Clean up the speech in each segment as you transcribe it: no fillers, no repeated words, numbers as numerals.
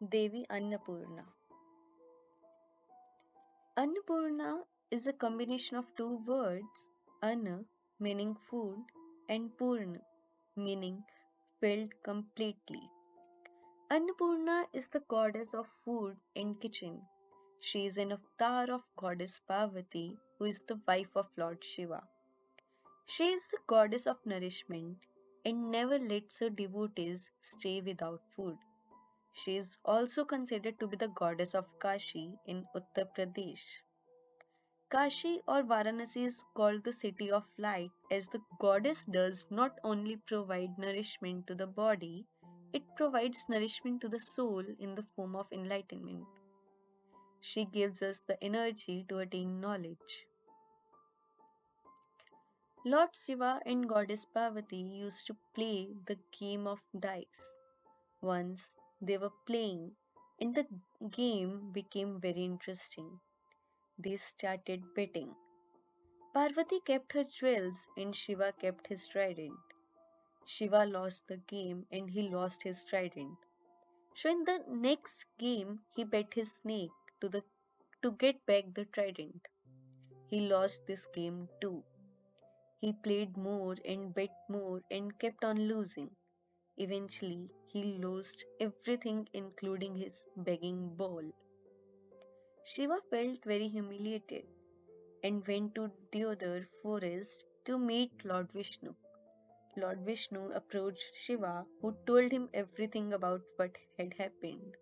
Devi Annapurna. Annapurna is a combination of two words, Anna meaning food and Purna meaning filled completely. Annapurna is the goddess of food and kitchen. She is an avatar of goddess Parvati, who is the wife of Lord Shiva. She is the goddess of nourishment and never lets her devotees stay without food. She is also considered to be the goddess of Kashi in Uttar Pradesh. Kashi or Varanasi is called the city of light as the goddess does not only provide nourishment to the body, it provides nourishment to the soul in the form of enlightenment. She gives us the energy to attain knowledge. Lord Shiva and Goddess Parvati used to play the game of dice. Once they were playing, and the game became very interesting. They started betting. Parvati kept her jewels and Shiva kept his trident. Shiva lost the game and he lost his trident. So in the next game he bet his snake to get back the trident. He lost this game too. He played more and bet more and kept on losing. Eventually, he lost everything, including his begging bowl. Shiva felt very humiliated and went to the other forest to meet Lord Vishnu. Lord Vishnu approached Shiva, who told him everything about what had happened.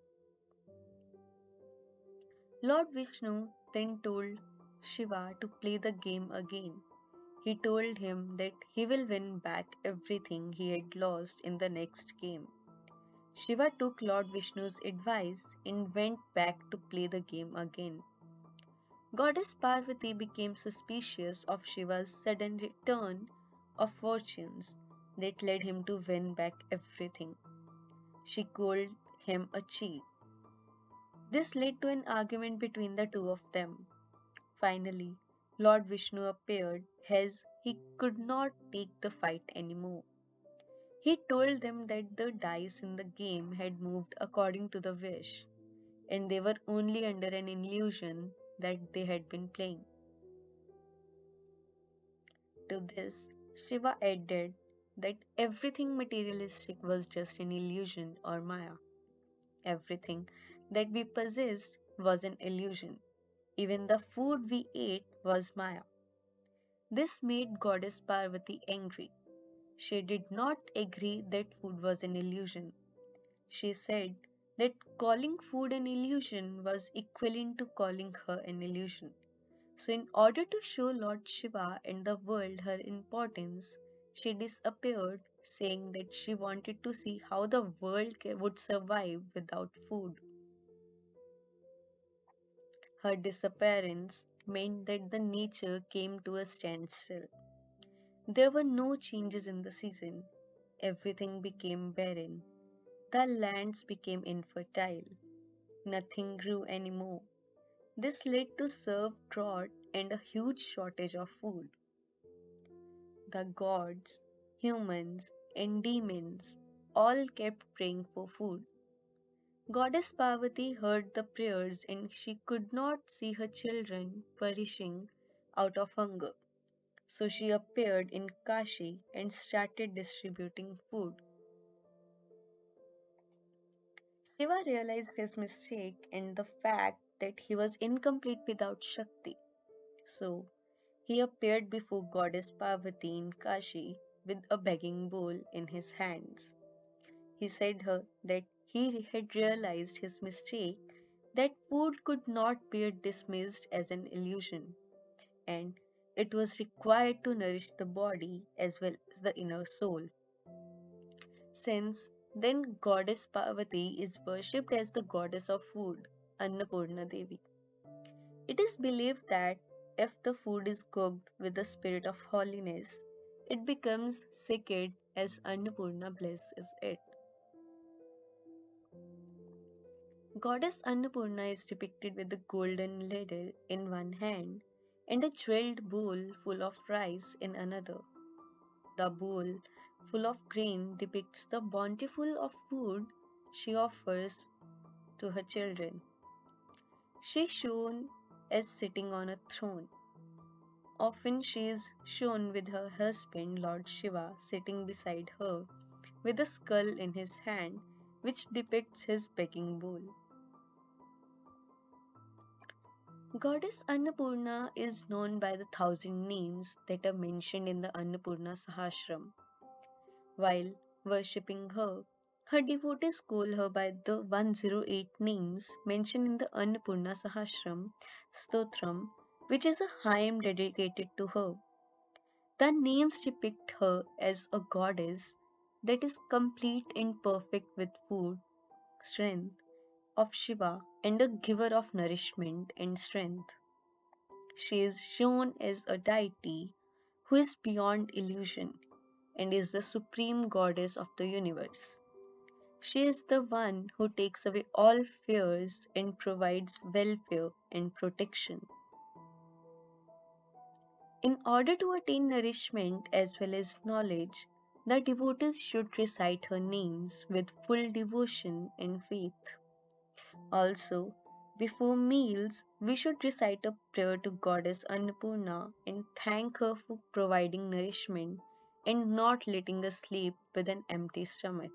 Lord Vishnu then told Shiva to play the game again. He told him that he will win back everything he had lost in the next game. Shiva took Lord Vishnu's advice and went back to play the game again. Goddess Parvati became suspicious of Shiva's sudden return of fortunes that led him to win back everything. She called him a cheat. This led to an argument between the two of them. Finally, Lord Vishnu appeared as he could not take the fight anymore. He told them that the dice in the game had moved according to the wish, and they were only under an illusion that they had been playing. To this, Shiva added that everything materialistic was just an illusion or Maya. Everything that we possessed was an illusion. Even the food we ate was Maya. This made Goddess Parvati angry. She did not agree that food was an illusion. She said that calling food an illusion was equivalent to calling her an illusion. So, in order to show Lord Shiva and the world her importance, she disappeared, saying that she wanted to see how the world would survive without food. Her disappearance meant that the nature came to a standstill. There were no changes in the season. Everything became barren. The lands became infertile. Nothing grew anymore. This led to severe drought and a huge shortage of food. The gods, humans, and demons all kept praying for food. Goddess Parvati heard the prayers and she could not see her children perishing out of hunger. So she appeared in Kashi and started distributing food. Shiva realized his mistake and the fact that he was incomplete without Shakti. So he appeared before Goddess Parvati in Kashi with a begging bowl in his hands. He said her that he had realized his mistake, that food could not be dismissed as an illusion, and it was required to nourish the body as well as the inner soul. Since then, Goddess Parvati is worshipped as the goddess of food, Annapurna Devi. It is believed that if the food is cooked with the spirit of holiness, it becomes sacred as Annapurna blesses it. Goddess Annapurna is depicted with a golden ladle in one hand and a jeweled bowl full of rice in another. The bowl, full of grain, depicts the bountiful of food she offers. to her children. She is shown as sitting on a throne. Often she is shown with her husband, Lord Shiva, sitting beside her with a skull in his hand, which depicts his begging bowl. Goddess Annapurna is known by the thousand names that are mentioned in the Annapurna Sahasram. While worshipping her, her devotees call her by the 108 names mentioned in the Annapurna Sahasram Stotram, which is a hymn dedicated to her. The names depict her as a goddess that is complete and perfect with food, strength of Shiva, and a giver of nourishment and strength. She is shown as a deity who is beyond illusion and is the supreme goddess of the universe. She is the one who takes away all fears and provides welfare and protection. In order to attain nourishment as well as knowledge, the devotees should recite her names with full devotion and faith. Also, before meals, we should recite a prayer to Goddess Annapurna and thank her for providing nourishment and not letting us sleep with an empty stomach.